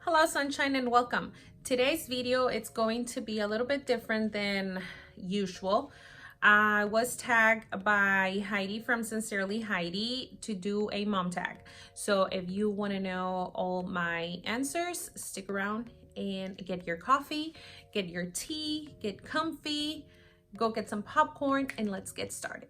Hello sunshine and welcome. Today's video, it's going to be a little bit different than usual. I was tagged by Heidi from Sincerely Heidi to do a mom tag. So if you want to know all my answers, stick around and get your coffee, get your tea, get comfy, go get some popcorn, and let's get started.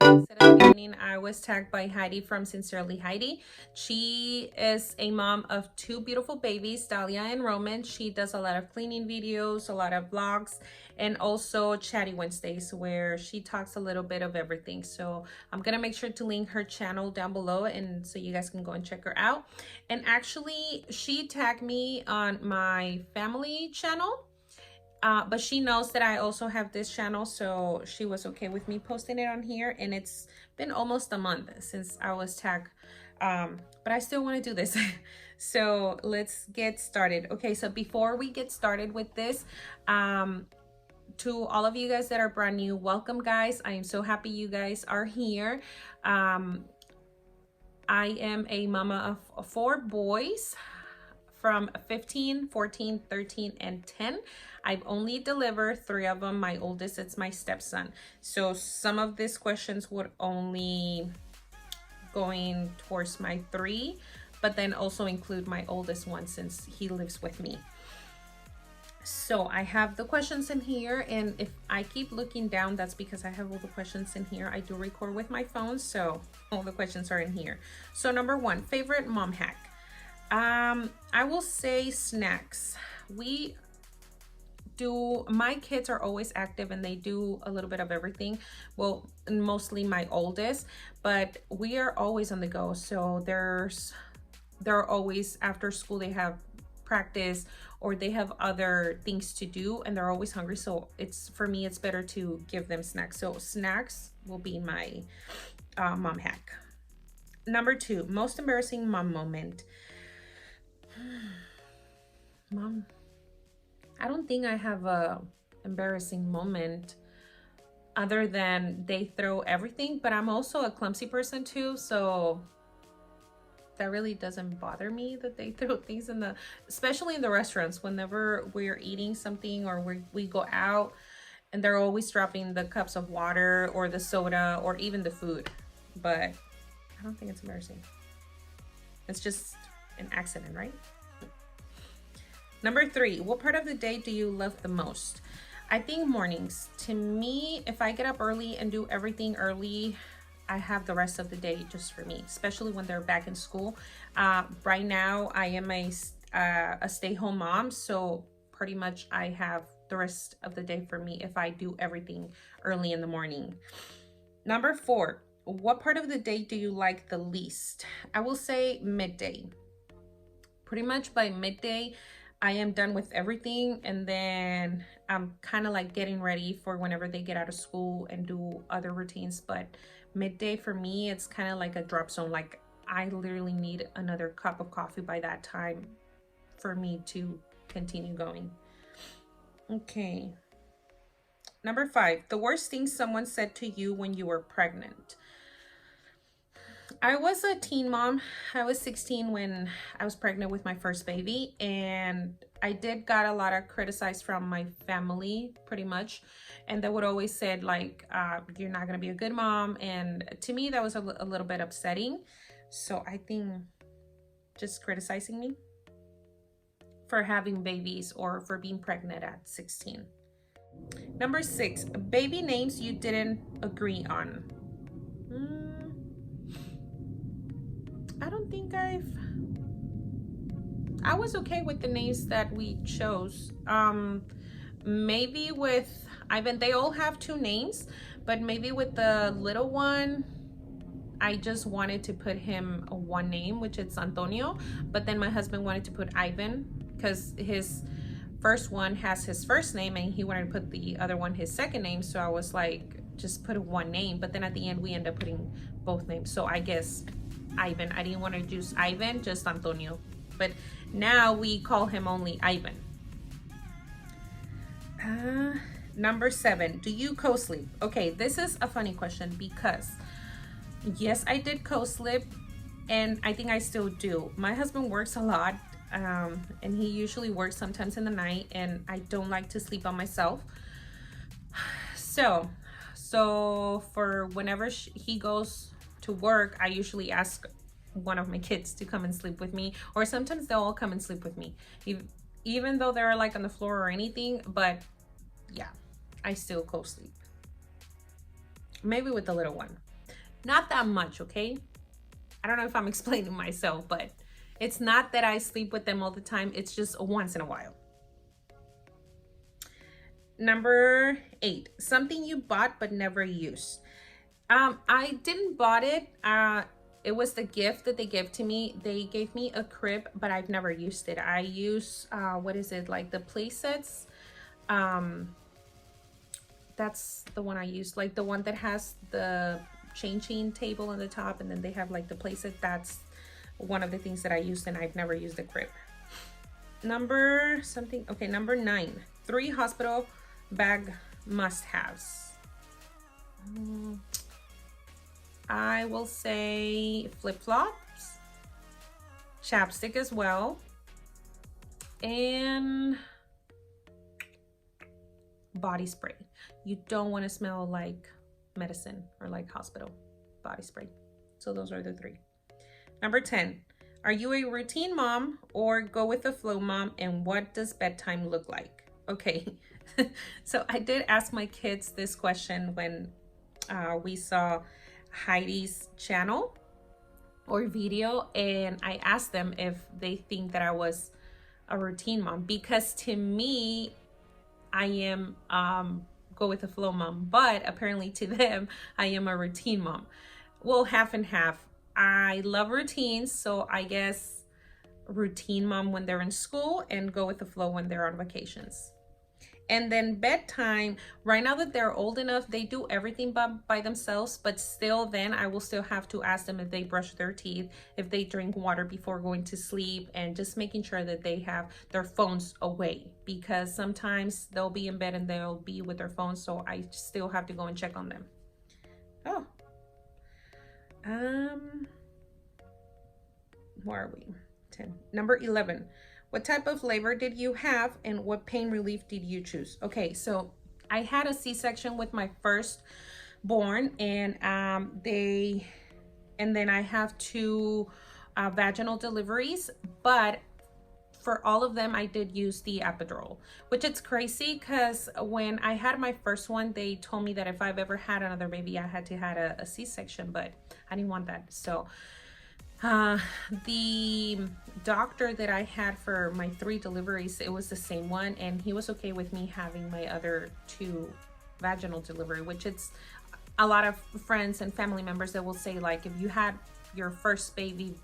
Like I said at the beginning, I was tagged by Heidi from Sincerely Heidi. She is a mom of two beautiful babies, Dahlia and Roman. She does a lot of cleaning videos, a lot of vlogs, and also Chatty Wednesdays where she talks a little bit of everything. So I'm gonna make sure to link her channel down below and so you guys can go and check her out. And actually, she tagged me on my family channel. But she knows that I also have this channel, so she was okay with me posting it on here. And it's been almost a month since I was tagged, but I still want to do this. So let's get started. Okay, so before we get started with this, to all of you guys that are brand new, welcome guys. I am so happy you guys are here. I am a mama of 4 boys from 15, 14, 13, and 10. I've only delivered 3 of them. My oldest, it's my stepson. So some of these questions would only going towards my 3, but then also include my oldest one since he lives with me. So I have the questions in here, and if I keep looking down, that's because I have all the questions in here. I do record with my phone, so all the questions are in here. So number 1, favorite mom hack. I will say snacks. My kids are always active and they do a little bit of everything. Well, mostly my oldest, but we are always on the go. So they're always after school, they have practice or they have other things to do and they're always hungry. So for me, it's better to give them snacks. So snacks will be my mom hack. Number 2, most embarrassing mom moment. Mom, I don't think I have a embarrassing moment other than they throw everything, but I'm also a clumsy person too, so that really doesn't bother me that they throw things especially in the restaurants. Whenever we're eating something or we go out and they're always dropping the cups of water or the soda or even the food, but I don't think it's embarrassing. It's just an accident, right? Number 3, what part of the day do you love the most? I think mornings. To me, if I get up early and do everything early, I have the rest of the day just for me, especially when they're back in school. Right now, I am a stay-home mom, so pretty much I have the rest of the day for me if I do everything early in the morning. Number 4, what part of the day do you like the least? I will say midday. Pretty much by midday, I am done with everything, and then I'm kind of like getting ready for whenever they get out of school and do other routines. But midday for me, it's kind of like a drop zone. Like I literally need another cup of coffee by that time for me to continue going. Okay. Number 5, the worst thing someone said to you when you were pregnant. I was a teen mom. I was 16 when I was pregnant with my first baby, and I did got a lot of criticized from my family pretty much, and they would always said like you're not gonna be a good mom, and to me that was a little bit upsetting. So I think just criticizing me for having babies or for being pregnant at 16. Number 6, baby names you didn't agree on. I don't think I was okay with the names that we chose. Maybe with Ivan, they all have 2 names, but maybe with the little one, I just wanted to put him one name, which is Antonio, but then my husband wanted to put Ivan because his first one has his first name and he wanted to put the other one his second name. So I was like, just put one name, but then at the end we end up putting both names. So I guess Ivan. I didn't want to use Ivan, just Antonio. But now we call him only Ivan. Number 7, do you co-sleep? Okay, this is a funny question because Yes, I did co-sleep, and I think I still do. My husband works a lot, and he usually works sometimes in the night, and I don't like to sleep on myself. So for whenever he goes to work, I usually ask one of my kids to come and sleep with me, or sometimes they'll all come and sleep with me, even though they're like on the floor or anything. But yeah, I still co-sleep. Maybe with the little one. Not that much, okay? I don't know if I'm explaining myself, but it's not that I sleep with them all the time. It's just once in a while. Number 8, something you bought but never used. I didn't bought it. It was the gift that they gave to me. They gave me a crib, but I've never used it. I use, what is it, like the play sets? That's the one I use, like the one that has the changing table on the top, and then they have like the play set. That's one of the things that I used, and I've never used the crib. Number 9, 3 hospital bag must-haves. I will say flip-flops, chapstick as well, and body spray. You don't want to smell like medicine or like hospital body spray. So those are the 3. Number 10, are you a routine mom or go with the flow mom, and what does bedtime look like? Okay, so I did ask my kids this question when we saw Heidi's channel or video, and I asked them if they think that I was a routine mom, because to me, I am go with the flow mom, but apparently to them, I am a routine mom. Well, half and half. I love routines, so I guess routine mom when they're in school, and go with the flow when they're on vacations. And then bedtime, right now that they're old enough, they do everything by themselves, but still then I will still have to ask them if they brush their teeth, if they drink water before going to sleep, and just making sure that they have their phones away, because sometimes they'll be in bed and they'll be with their phones, so I still have to go and check on them. Oh. Where are we? 10. Number 11. What type of labor did you have, and what pain relief did you choose? Okay, so I had a C-section with my first born, and then I have 2 vaginal deliveries, but for all of them I did use the epidural, which it's crazy because when I had my first one, they told me that if I've ever had another baby, I had to have a C-section, but I didn't want that. So the doctor that I had for my 3 deliveries, it was the same one, and he was okay with me having my other 2 vaginal delivery, which it's a lot of friends and family members that will say, like, if you had your first baby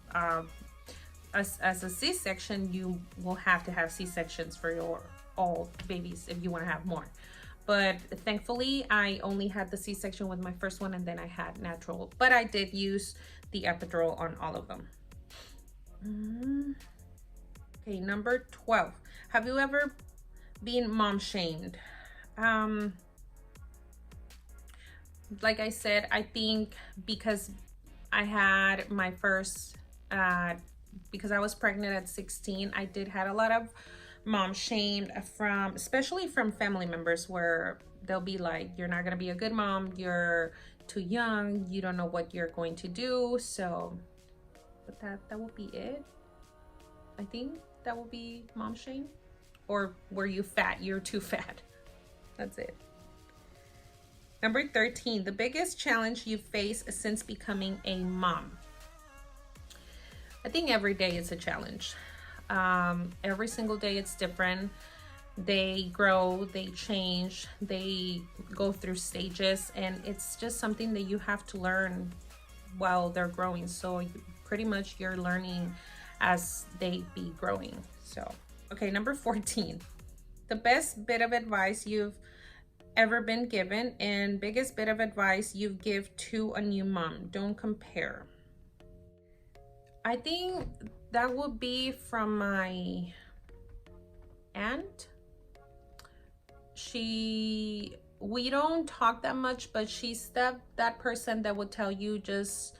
as a C-section, you will have to have C-sections for your all babies if you want to have more. But thankfully I only had the C-section with my first one, and then I had natural, but I did use the epidural on all of them. Okay, number 12. Have you ever been mom shamed? Like I said, I think because I had my first, because I was pregnant at 16, I did had a lot of mom shamed from, especially from family members, where they'll be like, you're not gonna be a good mom, you're too young, you don't know what you're going to do. So, but that will be it. I think that will be mom shame. Or were you fat? You're too fat. That's it. Number 13, the biggest challenge you face since becoming a mom. I think every day is a challenge. Every single day it's different. They grow, they change, they go through stages, and it's just something that you have to learn while they're growing. So pretty much you're learning as they be growing. So, okay, number 14, the best bit of advice you've ever been given, and biggest bit of advice you give to a new mom. Don't compare. I think that would be from my aunt. She we don't talk that much, but she's that person that will tell you, just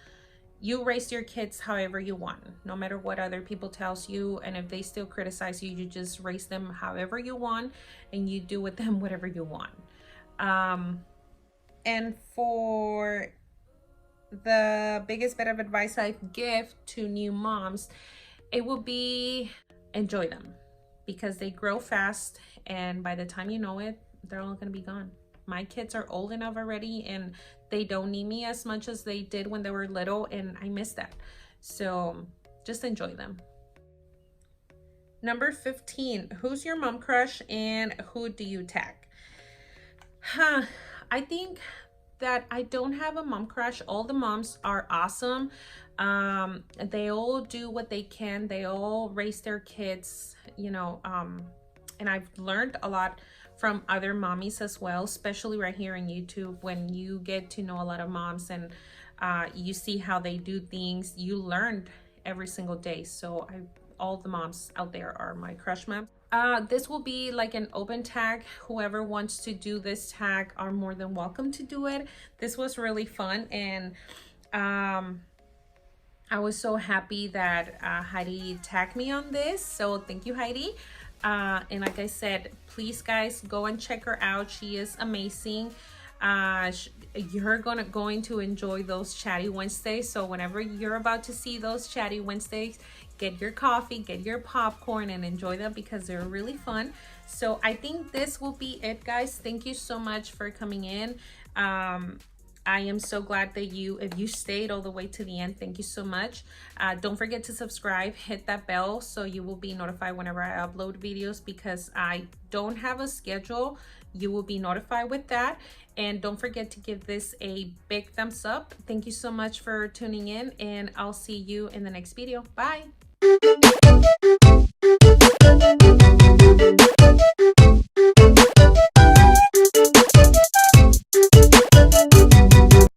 you raise your kids however you want, no matter what other people tells you. And if they still criticize you, you just raise them however you want, and you do with them whatever you want. And for the biggest bit of advice I give to new moms, it will be enjoy them, because they grow fast, and by the time you know it, they're all gonna be gone. My kids are old enough already, and they don't need me as much as they did when they were little, and I miss that. So just enjoy them. Number 15, who's your mom crush and who do you tag? I think that I don't have a mom crush. All the moms are awesome. They all do what they can. They all raise their kids, you know, and I've learned a lot from other mommies as well, especially right here on YouTube. When you get to know a lot of moms and you see how they do things, you learn every single day. So all the moms out there are my crush moms. This will be like an open tag. Whoever wants to do this tag are more than welcome to do it. This was really fun, and I was so happy that Heidi tagged me on this. So thank you, Heidi. And like I said, please guys, go and check her out. She is amazing. You're going to enjoy those Chatty Wednesdays. So whenever you're about to see those Chatty Wednesdays, get your coffee, get your popcorn, and enjoy them, because they're really fun. So I think this will be it, guys. Thank you so much for coming in. I am so glad that if you stayed all the way to the end, thank you so much. Don't forget to subscribe, hit that bell so you will be notified whenever I upload videos, because I don't have a schedule. You will be notified with that. And don't forget to give this a big thumbs up. Thank you so much for tuning in, and I'll see you in the next video. Bye.